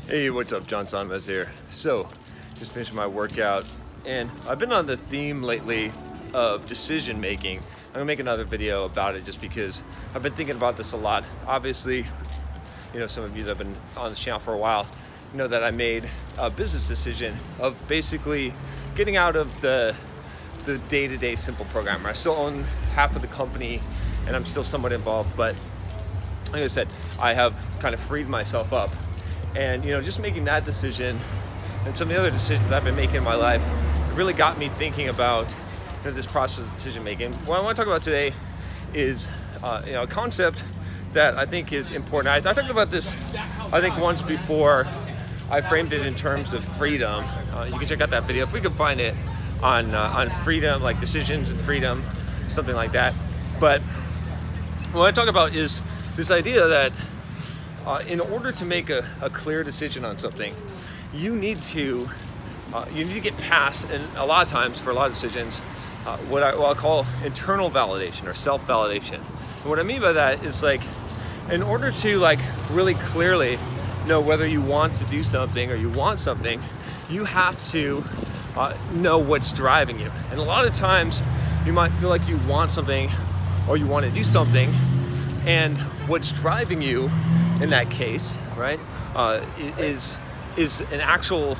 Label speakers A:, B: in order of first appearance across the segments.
A: Hey, what's up? John Sonmez here. So, just finished my workout, and I've been on the theme lately of decision making. I'm gonna make another video about it just because I've been thinking about this a lot. Obviously, you know, some of you that have been on this channel for a while know that I made a business decision of basically getting out of the day-to-day simple programmer. I still own half of the company and I'm still somewhat involved, but like I said, I have kind of freed myself up. And, you know, just making that decision and some of the other decisions I've been making in my life really got me thinking about, you know, this process of decision making. What I want to talk about today is you know, a concept that I think is important. I talked about this, I think, once before. I framed it in terms of freedom. You can check out that video if we can find it on freedom, like decisions and freedom, something like that. But what I talk about is this idea that in order to make a clear decision on something, you need to get past, and a lot of times for a lot of decisions, what I'll call internal validation or self-validation. And what I mean by that is, like, in order to like really clearly know whether you want to do something or you want something, you have to know what's driving you. And a lot of times you might feel like you want something or you want to do something, and what's driving you in that case, right, is an actual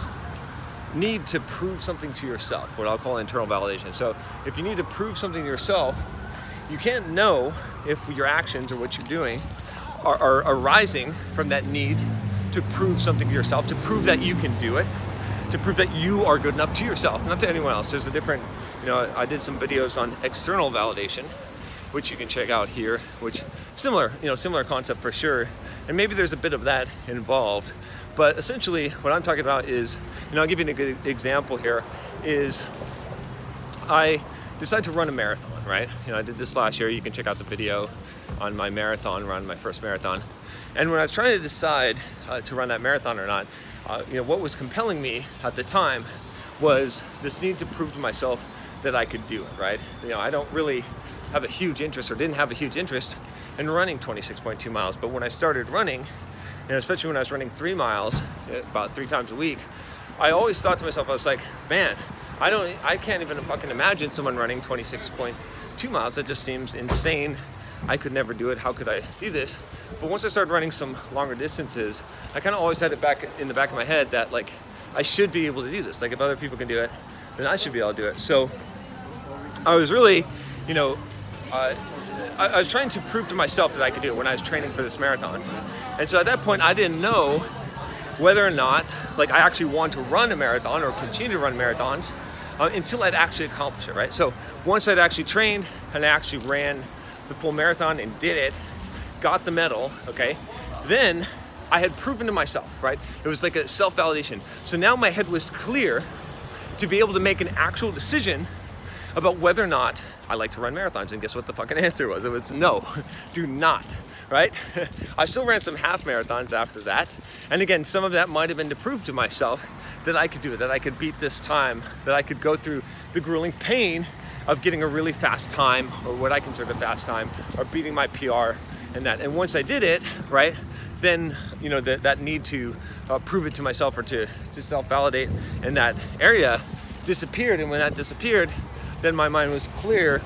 A: need to prove something to yourself, what I'll call internal validation. So if you need to prove something to yourself, you can't know if your actions or what you're doing are arising from that need to prove something to yourself, to prove that you can do it, to prove that you are good enough to yourself, not to anyone else. There's a different, you know, I did some videos on external validation, which you can check out here, which similar concept for sure. And maybe there's a bit of that involved. But essentially what I'm talking about is, you know, I'll give you a good example here, is I decided to run a marathon, right? You know, I did this last year. You can check out the video on my marathon run, my first marathon. And when I was trying to decide to run that marathon or not, you know, what was compelling me at the time was this need to prove to myself that I could do it, right? You know, I don't really have a huge interest, or didn't have a huge interest in running 26.2 miles. But when I started running, and especially when I was running 3 miles about 3 times a week, I always thought to myself, I was like, man, I can't even fucking imagine someone running 26.2 miles. That just seems insane. I could never do it. How could I do this? But once I started running some longer distances, I kind of always had it back in the back of my head that, like, I should be able to do this. Like, if other people can do it, then I should be able to do it. So I was really, you know, I was trying to prove to myself that I could do it when I was training for this marathon. And so at that point, I didn't know whether or not, like, I actually want to run a marathon or continue to run marathons until I'd actually accomplished it, right? So once I'd actually trained and I actually ran the full marathon and did it, got the medal, okay, then I had proven to myself, right? It was like a self-validation. So now my head was clear to be able to make an actual decision about whether or not I like to run marathons. And guess what the fucking answer was? It was no, do not, right? I still ran some half marathons after that. And again, some of that might have been to prove to myself that I could do it, that I could beat this time, that I could go through the grueling pain of getting a really fast time, or what I consider a fast time, or beating my PR and that. And once I did it, right, then, you know, that need to prove it to myself, or to self-validate in that area disappeared. And when that disappeared, then my mind was clear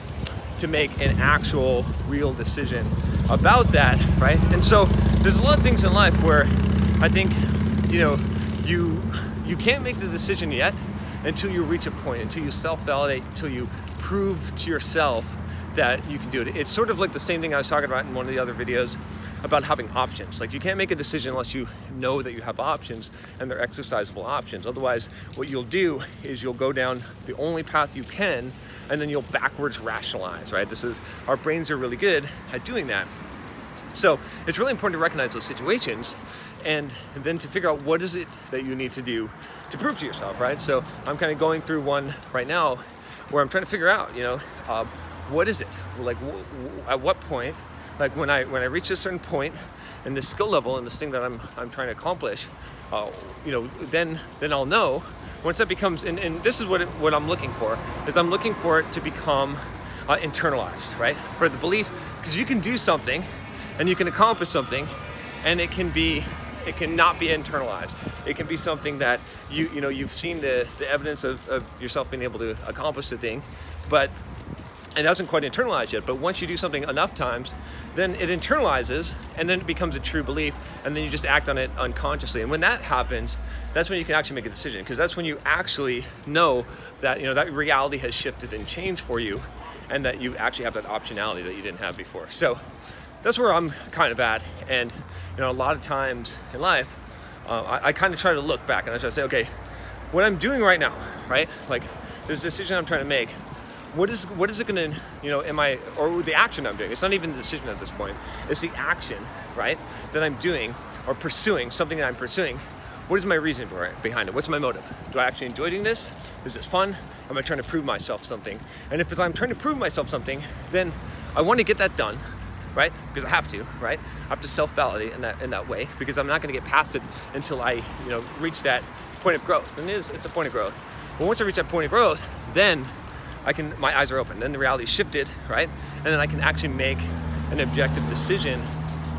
A: to make an actual real decision about that, right? And so there's a lot of things in life where I think, you know, you can't make the decision yet until you reach a point, until you self-validate, until you prove to yourself that you can do it. It's sort of like the same thing I was talking about in one of the other videos about having options. Like, you can't make a decision unless you know that you have options and they're exercisable options. Otherwise, what you'll do is you'll go down the only path you can, and then you'll backwards rationalize, right? Our brains are really good at doing that. So it's really important to recognize those situations and then to figure out what is it that you need to do to prove to yourself, right? So I'm kind of going through one right now where I'm trying to figure out, you know, what is it? Like, at what point, like when I reach a certain point in this skill level and this thing that I'm trying to accomplish, you know, then I'll know. Once that becomes, and this is what I'm looking for, is I'm looking for it to become internalized, right? For the belief, because you can do something and you can accomplish something, and it can be It cannot be internalized. It can be something that you've seen the evidence of yourself being able to accomplish the thing, but it hasn't quite internalized yet. But once you do something enough times, then it internalizes, and then it becomes a true belief, and then you just act on it unconsciously. And when that happens, that's when you can actually make a decision, because that's when you actually know that that reality has shifted and changed for you, and that you actually have that optionality that you didn't have before. So that's where I'm kind of at. And a lot of times in life, I kind of try to look back and I try to say, okay, what I'm doing right now, right? Like this decision I'm trying to make, what is it gonna, or the action I'm doing. It's not even the decision at this point. It's the action, right, that I'm doing or pursuing, something that I'm pursuing. What is my reason behind it? What's my motive? Do I actually enjoy doing this? Is this fun? Am I trying to prove myself something? And if I'm trying to prove myself something, then I want to get that done, right? Because I have to, right? I have to self-validate in that way, because I'm not going to get past it until I, reach that point of growth. And it's a point of growth. But once I reach that point of growth, then my eyes are open. Then the reality shifted, right? And then I can actually make an objective decision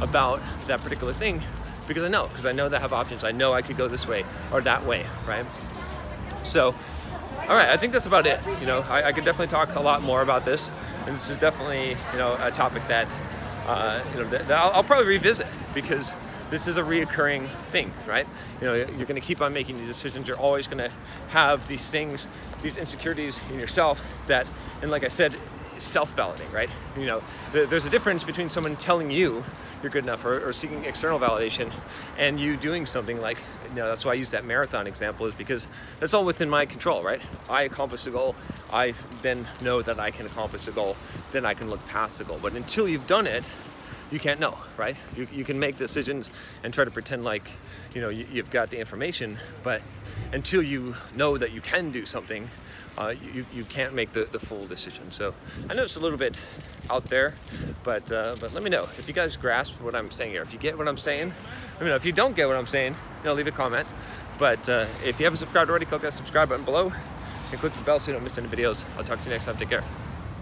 A: about that particular thing, because I know that I have options. I know I could go this way or that way, right? So, all right, I think that's about it. I could definitely talk a lot more about this, and this is definitely, a topic that, that I'll probably revisit, because this is a reoccurring thing, right? You're going to keep on making these decisions. You're always going to have these things, these insecurities in yourself that, and like I said, self-validating, right? There's a difference between someone telling you you're good enough or seeking external validation and you doing something like, that's why I use that marathon example, is because that's all within my control, right? I accomplish the goal. I then know that I can accomplish the goal. Then I can look past the goal. But until you've done it, you can't know, right? You can make decisions and try to pretend like, you've got the information, but until you know that you can do something, you can't make the full decision. So I know it's a little bit out there, but let me know if you guys grasp what I'm saying here. If you get what I'm saying, let me know. If you don't get what I'm saying, leave a comment. But if you haven't subscribed already, click that subscribe button below and click the bell so you don't miss any videos. I'll talk to you next time. Take care.